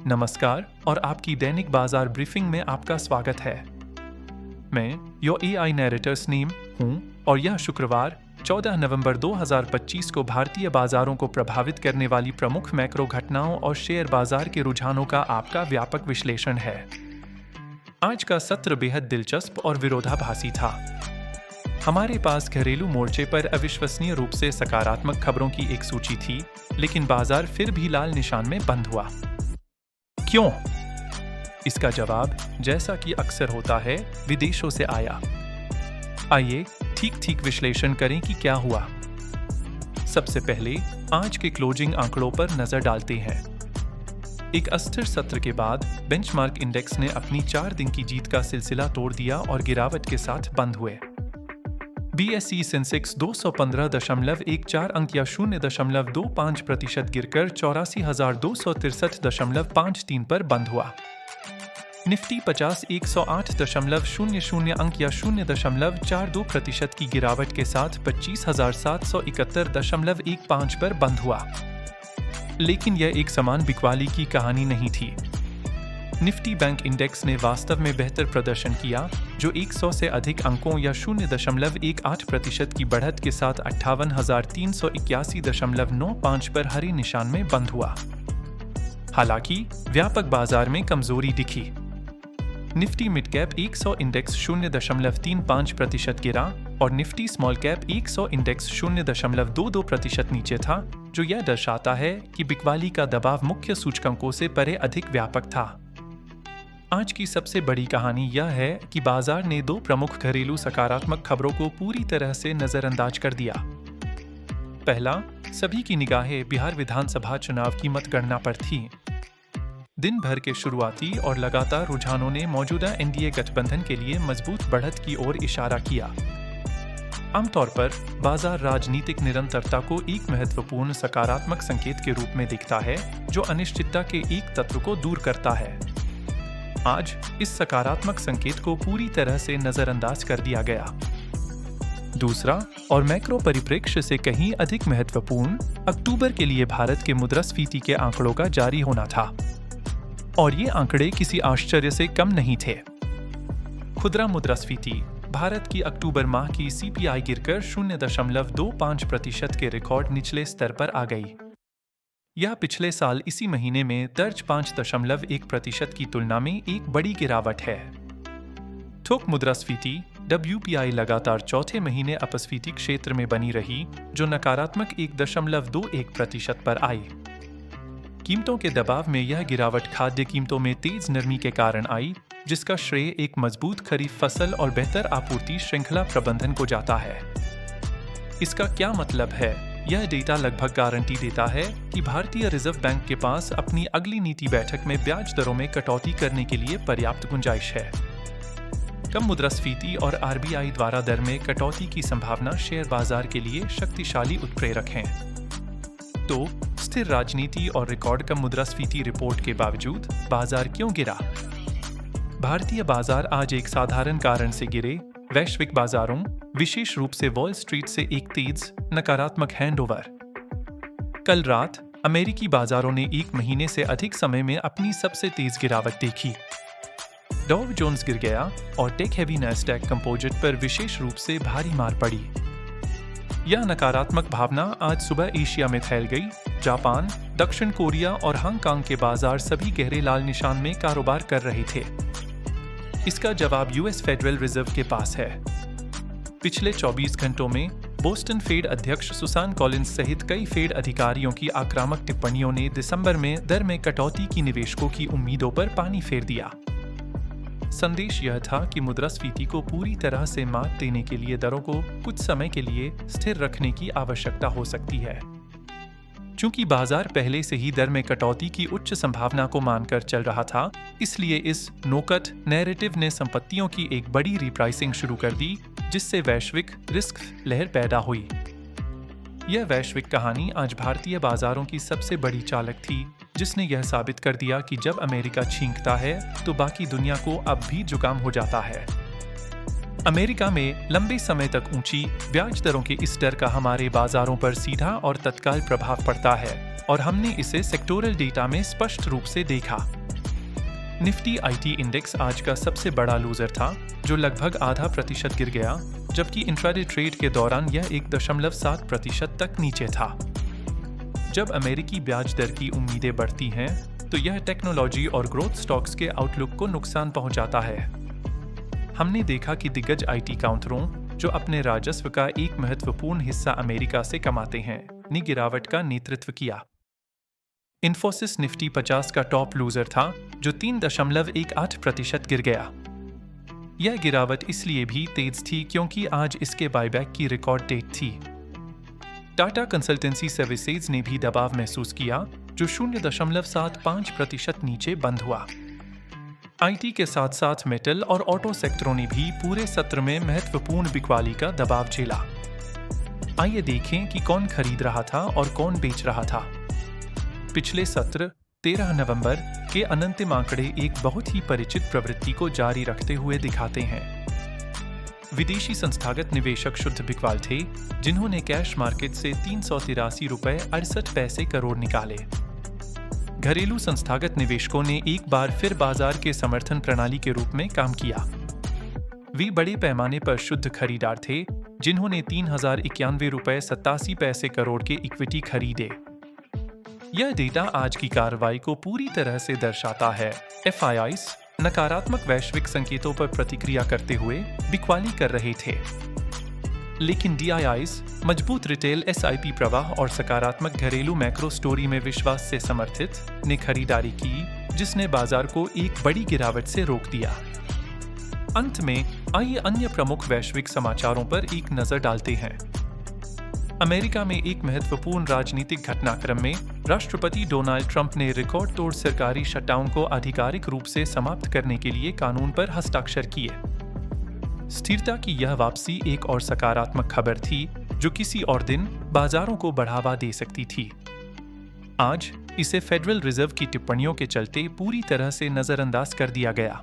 नमस्कार और आपकी दैनिक बाजार ब्रीफिंग में आपका स्वागत है। मैं योर एआई नैरेटर स्नीम हूं और यह शुक्रवार 14 नवंबर 2025 को भारतीय बाजारों को प्रभावित करने वाली प्रमुख मैक्रो घटनाओं और शेयर बाजार के रुझानों का आपका व्यापक विश्लेषण है। आज का सत्र बेहद दिलचस्प और विरोधाभासी था। हमारे पास घरेलू मोर्चे पर अविश्वसनीय रूप से सकारात्मक खबरों की एक सूची थी, लेकिन बाजार फिर भी लाल निशान में बंद हुआ। क्यों? इसका जवाब, जैसा कि अक्सर होता है, विदेशों से आया। आइए ठीक विश्लेषण करें कि क्या हुआ। सबसे पहले आज के क्लोजिंग आंकड़ों पर नजर डालते हैं। एक अस्थिर सत्र के बाद बेंचमार्क इंडेक्स ने अपनी 4 दिन की जीत का सिलसिला तोड़ दिया और गिरावट के साथ बंद हुए। BSE सेंसेक्स 215.14 अंक या 0.25% गिरकर 84,263.53 पर बंद हुआ। निफ्टी 50 108.00 अंक या 0.42% की गिरावट के साथ 25,771.15 पर बंद हुआ। लेकिन यह एक समान बिकवाली की कहानी नहीं थी। निफ्टी बैंक इंडेक्स ने वास्तव में बेहतर प्रदर्शन किया, जो 100 से अधिक अंकों या 0.18% की बढ़त के साथ 58,381.95 पर हरे निशान में बंद हुआ। हालांकि व्यापक बाजार में कमजोरी दिखी। निफ्टी मिड कैप 100 इंडेक्स 0.35% गिरा और निफ्टी स्मॉल कैप 100 इंडेक्स 0.22% नीचे था, जो यह दर्शाता है कि बिकवाली का दबाव मुख्य सूचकांकों से परे अधिक व्यापक था। आज की सबसे बड़ी कहानी यह है कि बाजार ने 2 प्रमुख घरेलू सकारात्मक खबरों को पूरी तरह से नजरअंदाज कर दिया। पहला, सभी की निगाहें बिहार विधानसभा चुनाव की मतगणना पर थी। दिन भर के शुरुआती और लगातार रुझानों ने मौजूदा एनडीए गठबंधन के लिए मजबूत बढ़त की ओर इशारा किया। आमतौर पर बाजार राजनीतिक निरंतरता को एक महत्वपूर्ण सकारात्मक संकेत के रूप में दिखता है, जो अनिश्चितता के एक तत्व को दूर करता है। आज इस सकारात्मक संकेत को पूरी तरह से नजरअंदाज कर दिया गया। दूसरा और मैक्रो परिप्रेक्ष्य से कहीं अधिक महत्वपूर्ण, अक्टूबर के लिए भारत के मुद्रास्फीति के आंकड़ों का जारी होना था, और ये आंकड़े किसी आश्चर्य से कम नहीं थे। खुदरा मुद्रास्फीति भारत की अक्टूबर माह की CPI गिरकर 0.25% के रिकॉर्ड निचले स्तर पर आ गई। यह पिछले साल इसी महीने में दर्ज 5.1% की तुलना में एक बड़ी गिरावट है। थोक मुद्रास्फीति WPI लगातार चौथे महीने अपस्फीति क्षेत्र में बनी रही, जो नकारात्मक 1.21% पर आई। कीमतों के दबाव में यह गिरावट खाद्य कीमतों में तेज नरमी के कारण आई, जिसका श्रेय एक मजबूत खरीफ फसल और बेहतर आपूर्ति श्रृंखला प्रबंधन को जाता है। इसका क्या मतलब है? यह डेटा लगभग गारंटी देता है कि भारतीय रिजर्व बैंक के पास अपनी अगली नीति बैठक में ब्याज दरों में कटौती करने के लिए पर्याप्त गुंजाइश है। कम मुद्रास्फीति और RBI द्वारा दर में कटौती की संभावना शेयर बाजार के लिए शक्तिशाली उत्प्रेरक हैं। तो स्थिर राजनीति और रिकॉर्ड कम मुद्रास्फीति रिपोर्ट के बावजूद बाजार क्यों गिरा? भारतीय बाजार आज एक साधारण कारण से गिरे। वैश्विक बाजारों, विशेष रूप से वॉल स्ट्रीट से एक तेज नकारात्मक हैंडओवर। कल रात अमेरिकी बाजारों ने एक महीने से अधिक समय में अपनी सबसे तेज गिरावट देखी। डॉव जोन्स गिर गया और टेक हेवी नैस्डैक कंपोजिट पर विशेष रूप से भारी मार पड़ी। यह नकारात्मक भावना आज सुबह एशिया में फैल गई। जापान, दक्षिण कोरिया और हांगकांग के बाजार सभी गहरे लाल निशान में कारोबार कर रहे थे। इसका जवाब US फेडरल रिजर्व के पास है। पिछले 24 घंटों में बोस्टन फेड अध्यक्ष सुसान कॉलिंस सहित कई फेड अधिकारियों की आक्रामक टिप्पणियों ने दिसंबर में दर में कटौती की निवेशकों की उम्मीदों पर पानी फेर दिया। संदेश यह था कि मुद्रास्फीति को पूरी तरह से मात देने के लिए दरों को कुछ समय के लिए स्थिर रखने की आवश्यकता हो सकती है। चूंकि बाजार पहले से ही दर में कटौती की उच्च संभावना को मानकर चल रहा था, इसलिए इस नो-कट नैरेटिव ने संपत्तियों की एक बड़ी रिप्राइसिंग शुरू कर दी, जिससे वैश्विक रिस्क लहर पैदा हुई। यह वैश्विक कहानी आज भारतीय बाजारों की सबसे बड़ी चालक थी, जिसने यह साबित कर दिया कि जब अमेरिका छींकता है तो बाकी दुनिया को अब भी जुकाम हो जाता है। अमेरिका में लंबे समय तक ऊंची ब्याज दरों के इस डर का हमारे बाजारों पर सीधा और तत्काल प्रभाव पड़ता है और हमने इसे सेक्टोरल डेटा में स्पष्ट रूप से देखा। निफ्टी आईटी इंडेक्स आज का सबसे बड़ा लूजर था, जो लगभग आधा प्रतिशत गिर गया, जबकि इंट्राडे ट्रेड के दौरान यह 1.7% तक नीचे था। जब अमेरिकी ब्याज दर की उम्मीदें बढ़ती हैं, तो यह टेक्नोलॉजी और ग्रोथ स्टॉक्स के आउटलुक को नुकसान पहुंचाता है। हमने देखा कि दिग्गज आईटी काउंटरों, जो अपने राजस्व का एक महत्वपूर्ण हिस्सा अमेरिका से कमाते हैं, ने गिरावट का नेतृत्व किया। इन्फोसिस निफ्टी 50 का टॉप लूजर था, जो 3.18% गिर गया। यह गिरावट इसलिए भी तेज थी क्योंकि आज इसके बायबैक की रिकॉर्ड डेट थी। टाटा कंसल्टेंसी सर्विसेज ने भी दबाव महसूस किया, जो 0.75% नीचे बंद हुआ। आईटी के साथ साथ मेटल और ऑटो सेक्टरों ने भी पूरे सत्र में महत्वपूर्ण बिकवाली का दबाव झेला। आइए देखें कि कौन खरीद रहा था और कौन बेच रहा था। पिछले सत्र 13 नवंबर के अंतिम आंकड़े एक बहुत ही परिचित प्रवृत्ति को जारी रखते हुए दिखाते हैं। विदेशी संस्थागत निवेशक शुद्ध बिकवाल थे, जिन्होंने कैश मार्केट से 383.68 करोड़ निकाले। घरेलू संस्थागत निवेशकों ने एक बार फिर बाजार के समर्थन प्रणाली के रूप में काम किया। वे बड़े पैमाने पर शुद्ध खरीदार थे, जिन्होंने 3091.87 करोड़ के इक्विटी खरीदे। यह डेटा आज की कार्रवाई को पूरी तरह से दर्शाता है। एफआईआईज नकारात्मक वैश्विक संकेतों पर प्रतिक्रिया करते हुए बिकवाली कर रहे थे, लेकिन डीआईआईज मजबूत रिटेल एसआईपी प्रवाह और सकारात्मक घरेलू मैक्रो स्टोरी में विश्वास से समर्थित ने खरीदारी की, जिसने बाजार को एक बड़ी गिरावट से रोक दिया। अंत में आइए अन्य प्रमुख वैश्विक समाचारों पर एक नजर डालते हैं। अमेरिका में एक महत्वपूर्ण राजनीतिक घटनाक्रम में राष्ट्रपति डोनाल्ड ट्रंप ने रिकॉर्ड तोड़ सरकारी शटडाउन को आधिकारिक रूप से समाप्त करने के लिए कानून पर हस्ताक्षर किए। स्थिरता की यह वापसी एक और सकारात्मक खबर थी, जो किसी और दिन बाजारों को बढ़ावा दे सकती थी। आज इसे फेडरल रिजर्व की टिप्पणियों के चलते पूरी तरह से नजरअंदाज कर दिया गया,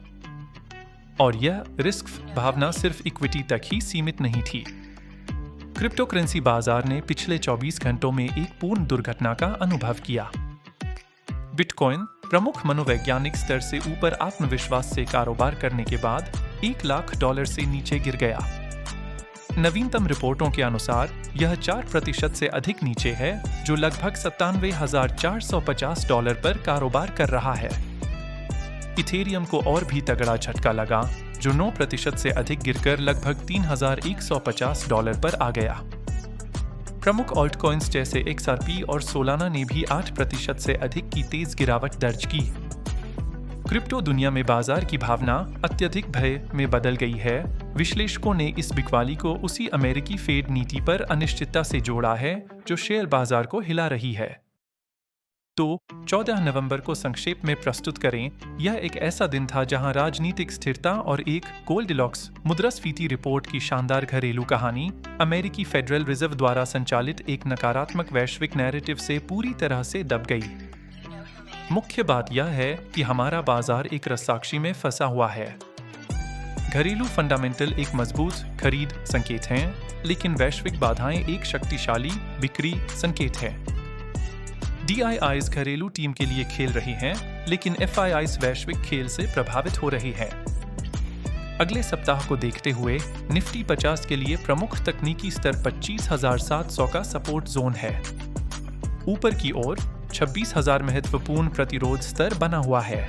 और यह रिस्क भावना सिर्फ इक्विटी तक ही सीमित नहीं थी। क्रिप्टो करेंसी बाजार ने पिछले 24 घंटों में एक पूर्ण दुर्घटना का अनुभव किया। बिटकॉइन प्रमुख मनोवैज्ञानिक स्तर से ऊपर आत्मविश्वास से कारोबार करने के बाद $1,00,000 से नीचे गिर गया। नवीनतम रिपोर्टों के अनुसार यह 4% से अधिक नीचे है, जो लगभग $97,450 पर कारोबार कर रहा है। इथेरियम को और भी तगड़ा झटका लगा, जो 9% से अधिक गिरकर लगभग $3,150 पर आ गया। प्रमुख ऑल्टकॉइन्स जैसे XRP और सोलाना ने भी 8% से अधिक की तेज गिरावट दर्ज की। क्रिप्टो दुनिया में बाजार की भावना अत्यधिक भय में बदल गई है। विश्लेषकों ने इस बिकवाली को उसी अमेरिकी फेड नीति पर अनिश्चितता से जोड़ा है, जो शेयर बाजार को हिला रही है। तो 14 नवंबर को संक्षेप में प्रस्तुत करें। यह एक ऐसा दिन था जहां राजनीतिक स्थिरता और एक गोल्डिलॉक्स मुद्रास्फीति रिपोर्ट की शानदार घरेलू कहानी अमेरिकी फेडरल रिजर्व द्वारा संचालित एक नकारात्मक वैश्विक नैरेटिव से पूरी तरह से दब गई। मुख्य बात यह है कि हमारा बाजार एक रस्साकशी में फंसा हुआ है। घरेलू फंडामेंटल एक मजबूत खरीद संकेत हैं, लेकिन वैश्विक बाधाएं एक शक्तिशाली बिक्री संकेत है। डीआईआईज घरेलू टीम के लिए खेल रही हैं, लेकिन एफआईआईज वैश्विक खेल से प्रभावित हो रही हैं। अगले सप्ताह को देखते हुए निफ्टी 50 के लिए प्रमुख तकनीकी स्तर 25,700 का सपोर्ट जोन है। ऊपर की ओर 26,000 महत्वपूर्ण प्रतिरोध स्तर बना हुआ है।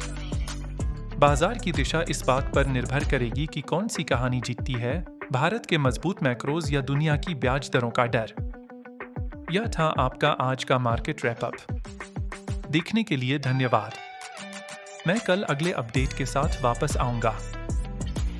बाजार की दिशा इस बात पर निर्भर करेगी कि कौन सी कहानी जीतती है, भारत के मजबूत मैक्रोज या दुनिया की ब्याज दरों का डर। यह था आपका आज का मार्केट रैपअप। देखने के लिए धन्यवाद। मैं कल अगले अपडेट के साथ वापस आऊंगा।